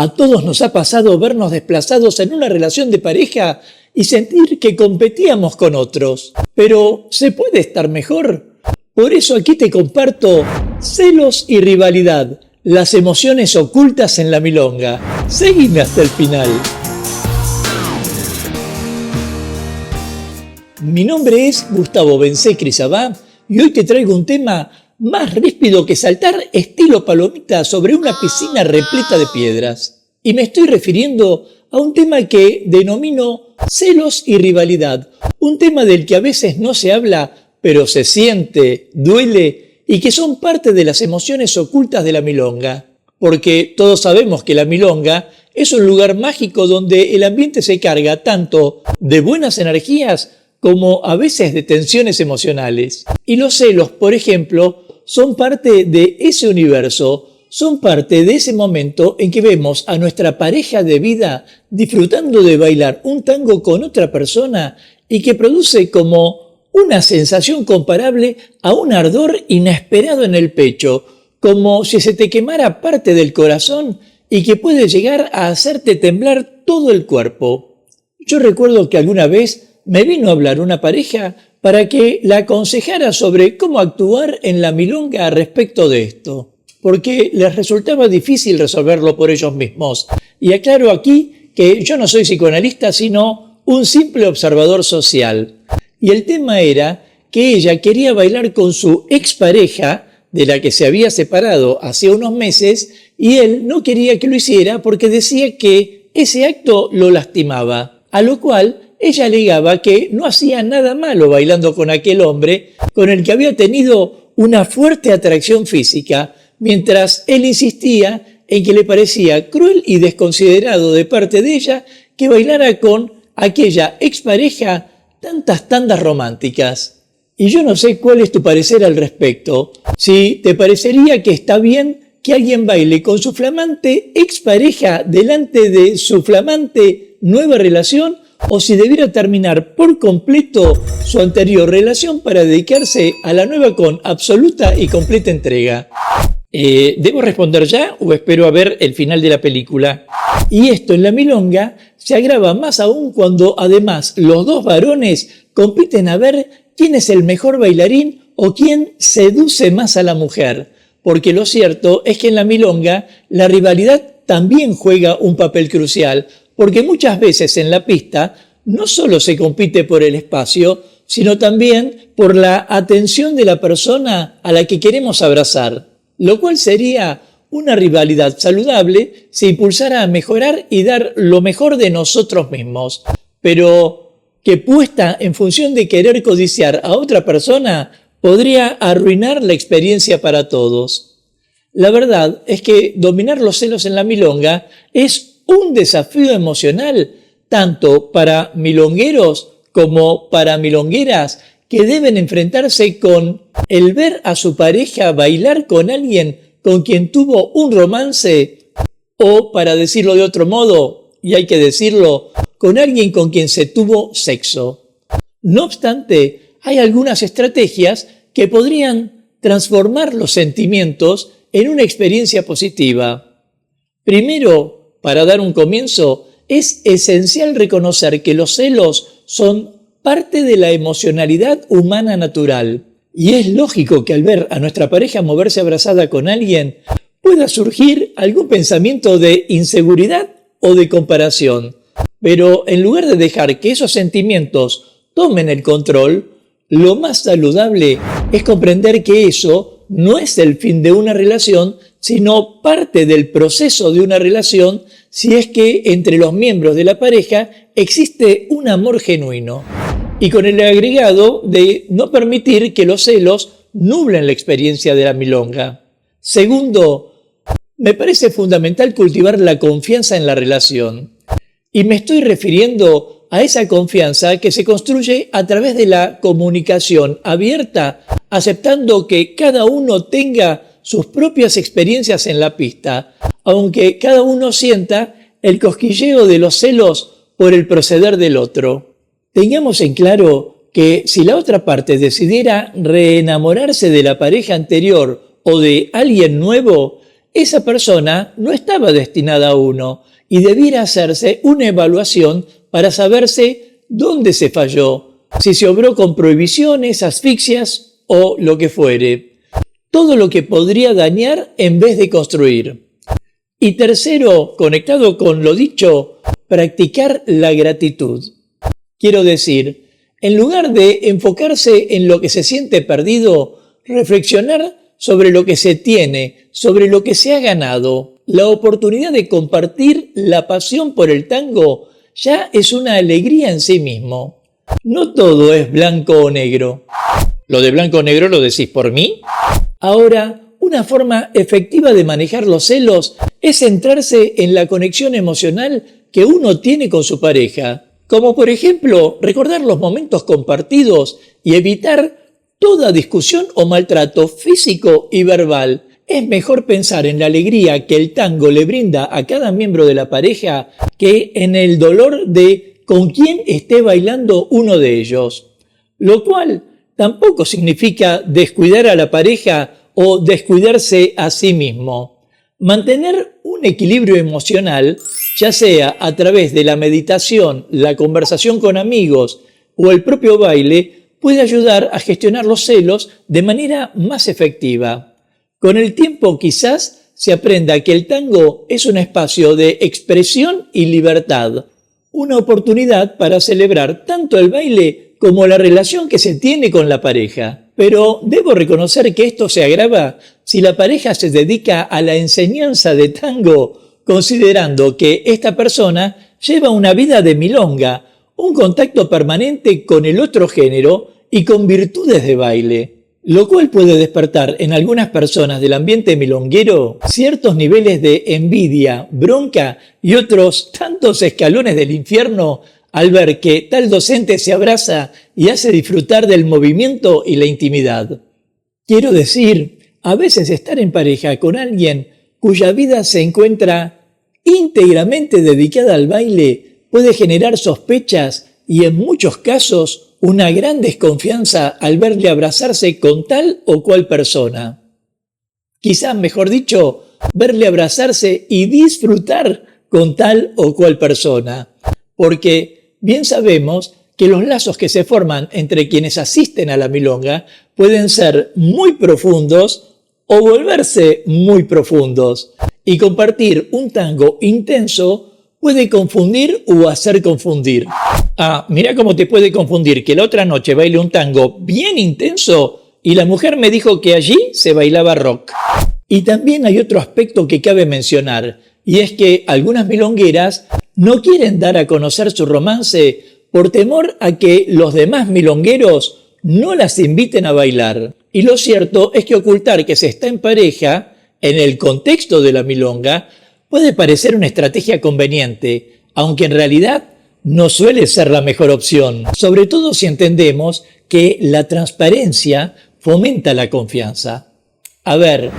A todos nos ha pasado vernos desplazados en una relación de pareja y sentir que competíamos con otros. Pero, ¿se puede estar mejor? Por eso aquí te comparto celos y rivalidad, las emociones ocultas en la milonga. Seguime hasta el final. Mi nombre es Gustavo Bencé Crisabá y hoy te traigo un tema más ríspido que saltar estilo palomita sobre una piscina repleta de piedras. Y me estoy refiriendo a un tema que denomino celos y rivalidad, un tema del que a veces no se habla, pero se siente, duele y que son parte de las emociones ocultas de la milonga. Porque todos sabemos que la milonga es un lugar mágico donde el ambiente se carga tanto de buenas energías como a veces de tensiones emocionales. Y los celos, por ejemplo, son parte de ese universo, son parte de ese momento en que vemos a nuestra pareja de vida disfrutando de bailar un tango con otra persona y que produce como una sensación comparable a un ardor inesperado en el pecho, como si se te quemara parte del corazón y que puede llegar a hacerte temblar todo el cuerpo. Yo recuerdo que alguna vez me vino a hablar una pareja para que la aconsejara sobre cómo actuar en la milonga respecto de esto, porque les resultaba difícil resolverlo por ellos mismos. Y aclaro aquí que yo no soy psicoanalista, sino un simple observador social. Y el tema era que ella quería bailar con su expareja, de la que se había separado hace unos meses, y él no quería que lo hiciera porque decía que ese acto lo lastimaba, a lo cual ella alegaba que no hacía nada malo bailando con aquel hombre con el que había tenido una fuerte atracción física, mientras él insistía en que le parecía cruel y desconsiderado de parte de ella que bailara con aquella expareja tantas tandas románticas. Y yo no sé cuál es tu parecer al respecto. Si te parecería que está bien que alguien baile con su flamante expareja delante de su flamante nueva relación, o si debiera terminar por completo su anterior relación para dedicarse a la nueva con absoluta y completa entrega. ¿Debo responder ya o espero a ver el final de la película? Y esto en la milonga se agrava más aún cuando además los dos varones compiten a ver quién es el mejor bailarín o quién seduce más a la mujer. Porque lo cierto es que en la milonga la rivalidad también juega un papel crucial, porque muchas veces en la pista no solo se compite por el espacio, sino también por la atención de la persona a la que queremos abrazar, lo cual sería una rivalidad saludable si impulsara a mejorar y dar lo mejor de nosotros mismos, pero que puesta en función de querer codiciar a otra persona podría arruinar la experiencia para todos. La verdad es que dominar los celos en la milonga es un desafío emocional tanto para milongueros como para milongueras que deben enfrentarse con el ver a su pareja bailar con alguien con quien tuvo un romance o, para decirlo de otro modo, y hay que decirlo, con alguien con quien se tuvo sexo. No obstante, hay algunas estrategias que podrían transformar los sentimientos en una experiencia positiva. Primero, para dar un comienzo, es esencial reconocer que los celos son parte de la emocionalidad humana natural. Y es lógico que al ver a nuestra pareja moverse abrazada con alguien, pueda surgir algún pensamiento de inseguridad o de comparación. Pero en lugar de dejar que esos sentimientos tomen el control, lo más saludable es comprender que eso no es el fin de una relación, sino parte del proceso de una relación si es que entre los miembros de la pareja existe un amor genuino. Y con el agregado de no permitir que los celos nublen la experiencia de la milonga. Segundo, me parece fundamental cultivar la confianza en la relación. Y me estoy refiriendo a esa confianza que se construye a través de la comunicación abierta, aceptando que cada uno tenga sus propias experiencias en la pista, aunque cada uno sienta el cosquilleo de los celos por el proceder del otro. Tengamos en claro que si la otra parte decidiera reenamorarse de la pareja anterior o de alguien nuevo, esa persona no estaba destinada a uno y debiera hacerse una evaluación para saberse dónde se falló, si se obró con prohibiciones, asfixias o lo que fuere. Todo lo que podría dañar en vez de construir. Y tercero, conectado con lo dicho, practicar la gratitud. Quiero decir, en lugar de enfocarse en lo que se siente perdido, reflexionar sobre lo que se tiene, sobre lo que se ha ganado. La oportunidad de compartir la pasión por el tango ya es una alegría en sí mismo. No todo es blanco o negro. ¿Lo de blanco o negro lo decís por mí? Ahora, una forma efectiva de manejar los celos es centrarse en la conexión emocional que uno tiene con su pareja. Como por ejemplo, recordar los momentos compartidos y evitar toda discusión o maltrato físico y verbal. Es mejor pensar en la alegría que el tango le brinda a cada miembro de la pareja que en el dolor de con quién esté bailando uno de ellos. Lo cual tampoco significa descuidar a la pareja o descuidarse a sí mismo. Mantener un equilibrio emocional, ya sea a través de la meditación, la conversación con amigos o el propio baile, puede ayudar a gestionar los celos de manera más efectiva. Con el tiempo quizás se aprenda que el tango es un espacio de expresión y libertad, una oportunidad para celebrar tanto el baile como la relación que se tiene con la pareja. Pero debo reconocer que esto se agrava si la pareja se dedica a la enseñanza de tango, considerando que esta persona lleva una vida de milonga, un contacto permanente con el otro género y con virtudes de baile, lo cual puede despertar en algunas personas del ambiente milonguero ciertos niveles de envidia, bronca y otros tantos escalones del infierno al ver que tal docente se abraza y hace disfrutar del movimiento y la intimidad. Quiero decir, a veces estar en pareja con alguien cuya vida se encuentra íntegramente dedicada al baile puede generar sospechas y en muchos casos una gran desconfianza al verle abrazarse con tal o cual persona. Quizás, mejor dicho, verle abrazarse y disfrutar con tal o cual persona. Porque bien sabemos que los lazos que se forman entre quienes asisten a la milonga pueden ser muy profundos o volverse muy profundos. Y compartir un tango intenso puede confundir o hacer confundir. Mira cómo te puede confundir que la otra noche baile un tango bien intenso y la mujer me dijo que allí se bailaba rock. Y también hay otro aspecto que cabe mencionar, y es que algunas milongueras no quieren dar a conocer su romance por temor a que los demás milongueros no las inviten a bailar. Y lo cierto es que ocultar que se está en pareja, en el contexto de la milonga, puede parecer una estrategia conveniente, aunque en realidad no suele ser la mejor opción, sobre todo si entendemos que la transparencia fomenta la confianza. A ver,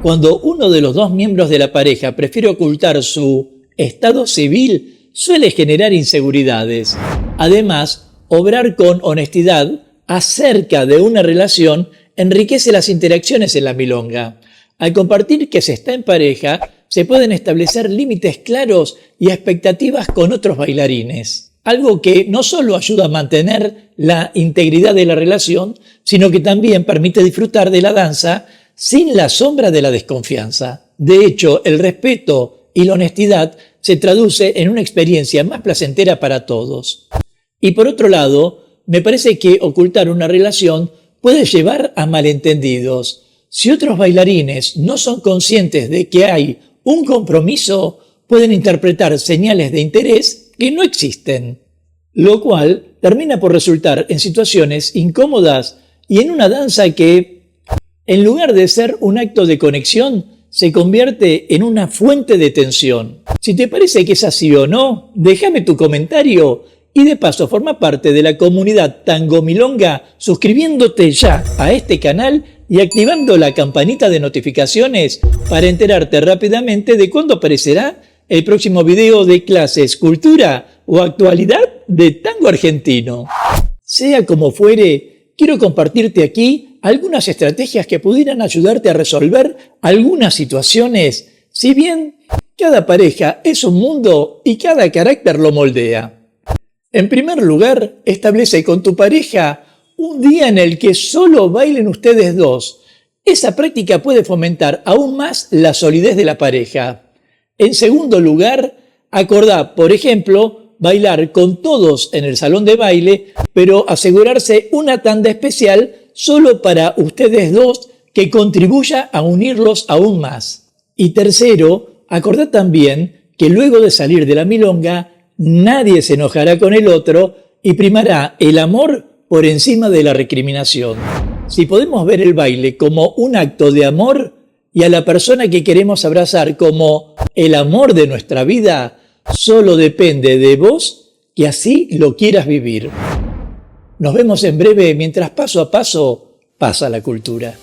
cuando uno de los dos miembros de la pareja prefiere ocultar su estado civil, suele generar inseguridades. Además, obrar con honestidad acerca de una relación enriquece las interacciones en la milonga. Al compartir que se está en pareja, se pueden establecer límites claros y expectativas con otros bailarines. Algo que no solo ayuda a mantener la integridad de la relación, sino que también permite disfrutar de la danza sin la sombra de la desconfianza. De hecho, el respeto y la honestidad se traduce en una experiencia más placentera para todos. Y por otro lado, me parece que ocultar una relación puede llevar a malentendidos. Si otros bailarines no son conscientes de que hay un compromiso, pueden interpretar señales de interés que no existen, lo cual termina por resultar en situaciones incómodas y en una danza que, en lugar de ser un acto de conexión, se convierte en una fuente de tensión. Si te parece que es así o no, déjame tu comentario y de paso forma parte de la comunidad Tango Milonga suscribiéndote ya a este canal y activando la campanita de notificaciones para enterarte rápidamente de cuándo aparecerá el próximo video de clases, cultura o actualidad de tango argentino. Sea como fuere, quiero compartirte aquí algunas estrategias que pudieran ayudarte a resolver algunas situaciones, si bien cada pareja es un mundo y cada carácter lo moldea. En primer lugar, establece con tu pareja un día en el que solo bailen ustedes dos. Esa práctica puede fomentar aún más la solidez de la pareja. En segundo lugar, acordá, por ejemplo, bailar con todos en el salón de baile, pero asegurarse una tanda especial solo para ustedes dos que contribuya a unirlos aún más. Y tercero, acordá también que luego de salir de la milonga, nadie se enojará con el otro y primará el amor por encima de la recriminación. Si podemos ver el baile como un acto de amor y a la persona que queremos abrazar como el amor de nuestra vida, solo depende de vos que así lo quieras vivir. Nos vemos en breve mientras paso a paso pasa la cultura.